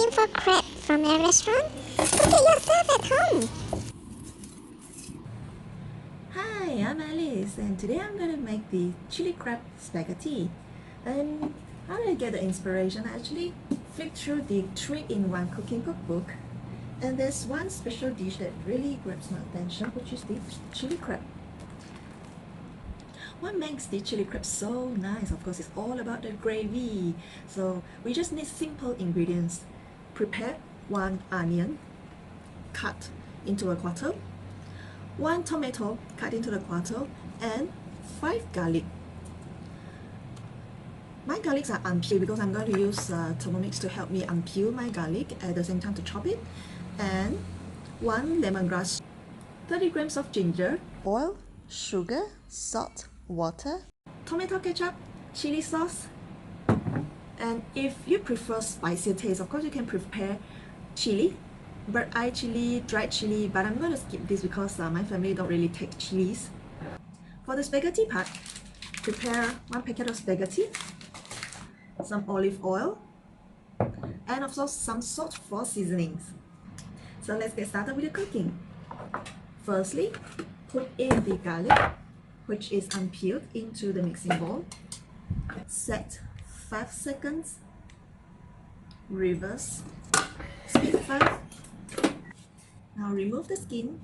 looking for crab from a restaurant? Cook it yourself at home. Hi, I'm Alice and today I'm going to make the chili crab spaghetti. And how did I get the inspiration? I actually flipped through the 3-in-1 cooking cookbook and there's one special dish that really grabs my attention, which is the chili crab. What makes the chili crab so nice? Of course, it's all about the gravy. So we just need simple ingredients. Prepare 1 onion cut into a quarter, 1 tomato cut into the quarter, and 5 garlic. My garlics are unpeeled because I'm going to use Thermomix to help me unpeel my garlic at the same time to chop it, and 1 lemongrass, 30 grams of ginger, oil, sugar, salt, water, tomato ketchup, chili sauce, and if you prefer spicier taste, of course you can prepare chili, bird eye chili, dried chili, but I'm going to skip this because my family don't really take chilies. For the spaghetti part, prepare 1 packet of spaghetti, some olive oil, and also some salt for seasonings. So let's get started with the cooking. Firstly, put in the garlic, which is unpeeled, into the mixing bowl. Set 5 seconds. Reverse. Speed 5. Now remove the skin.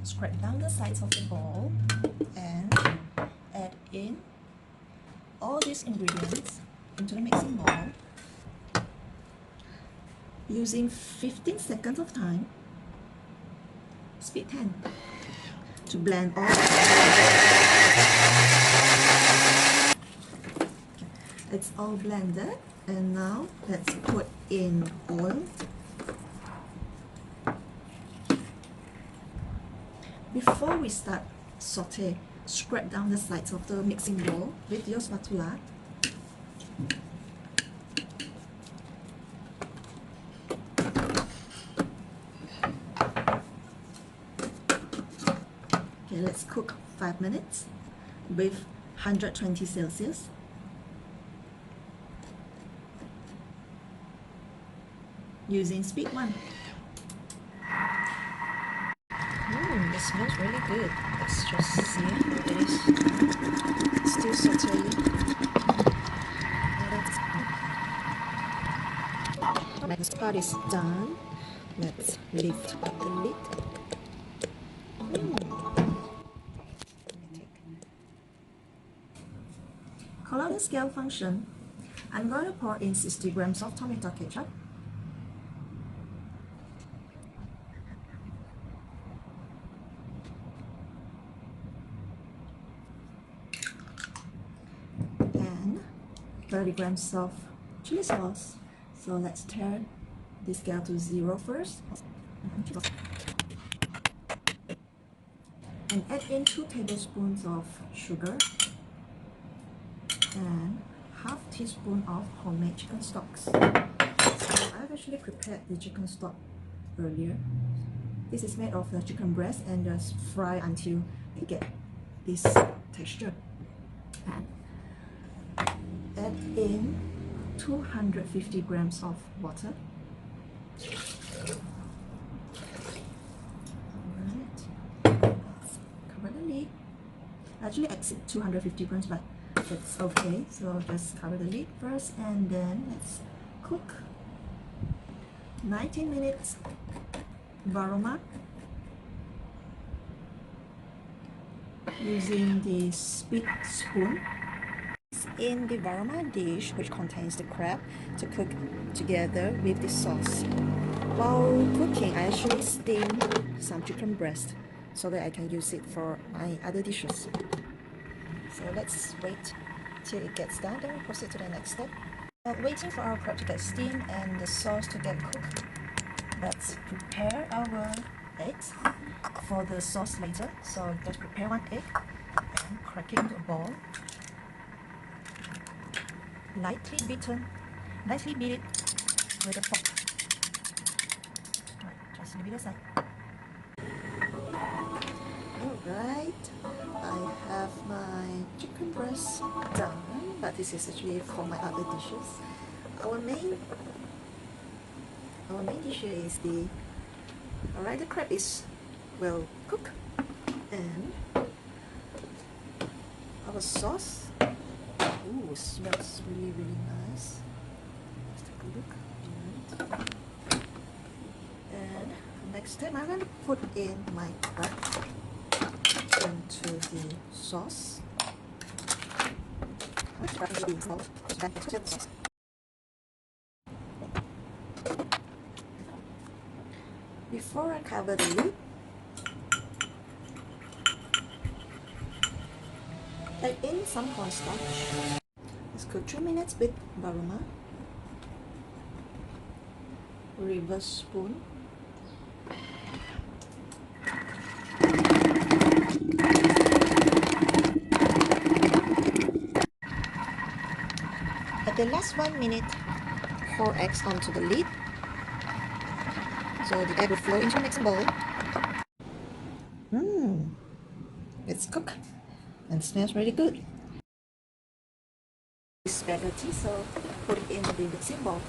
Scrape down the sides of the bowl and add in all these ingredients into the mixing bowl. Using 15 seconds of time, speed 10, to blend all. It's all blended, and now let's put in oil. Before we start saute, scrape down the sides of the mixing bowl with your spatula. Okay, let's cook 5 minutes with 120 Celsius. Using speed 1. It smells really good. Let's just see how it is. Still sauteing. Next part is done. Let's lift up the lid. Color scale function. I'm going to pour in 60 grams of tomato ketchup. And 30 grams of chili sauce. So let's turn the scale to 0 first. And add in 2 tablespoons of sugar and half teaspoon of homemade chicken stocks. So I've actually prepared the chicken stock earlier. This is made of the chicken breast and just fry until you get this texture. And add in 250 grams of water. Alright, cover the lid. Actually exceed 250 grams, but it's okay. So just cover the lid first and then let's cook 19 minutes. Varoma. Using the spit spoon in the varoma dish, which contains the crab, to cook together with the sauce. While cooking, I actually steam some chicken breast so that I can use it for my other dishes. So let's wait till it gets done, then we'll proceed to the next step. Waiting for our crab to get steamed and the sauce to get cooked, let's prepare our eggs for the sauce later. So just prepare 1 egg and crack it into a bowl. Lightly beat it with a fork. Right, just leave it aside. Alright, I have but this is actually for my other dishes. Our main dish here is the crab is well cooked, and our sauce. Ooh, it smells really nice. Let's take a look. And next step, I'm going to put in my crab into the sauce. Before I cover the lid, add in some cornstarch. Let's cook 2 minutes with baruma. Reverse spoon. At the last 1 minute, pour eggs onto the lid. So the egg will flow into the mixing bowl. It's cooked and smells really good. Spaghetti, so put it in the mixing bowl.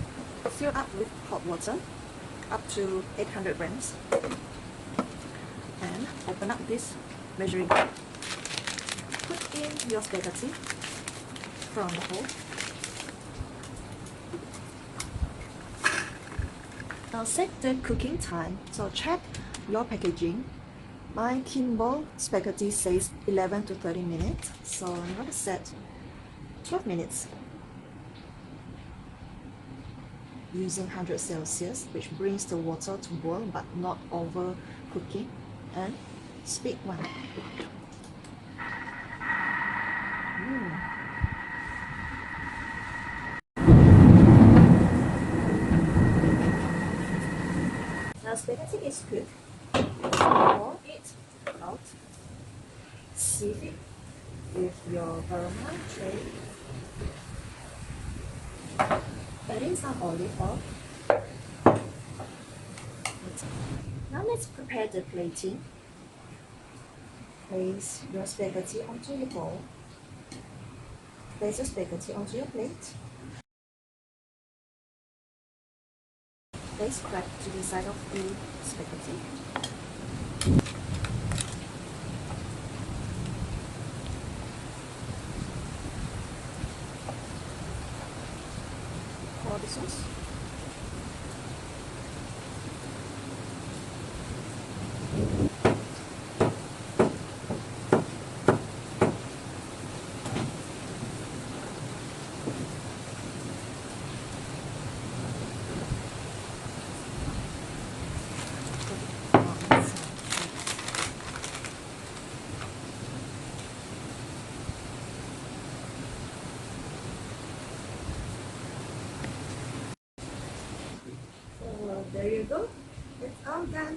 Fill up with hot water up to 800 grams. And open up this measuring cup. Put in your spaghetti from the bowl. Now set the cooking time, so check your packaging. My Kimball spaghetti says 11 to 30 minutes, so I'm going to set 12 minutes using 100 Celsius, which brings the water to boil but not overcooking, and speed 1. Now spaghetti is cooked. Pour it out. Sieve it with your baruma tray. Add in some olive oil. Now let's prepare the plating. Place your spaghetti onto your bowl. Place your spaghetti onto your plate. Place crab to the side of the spaghetti. Pour the sauce. There you go. It's all done.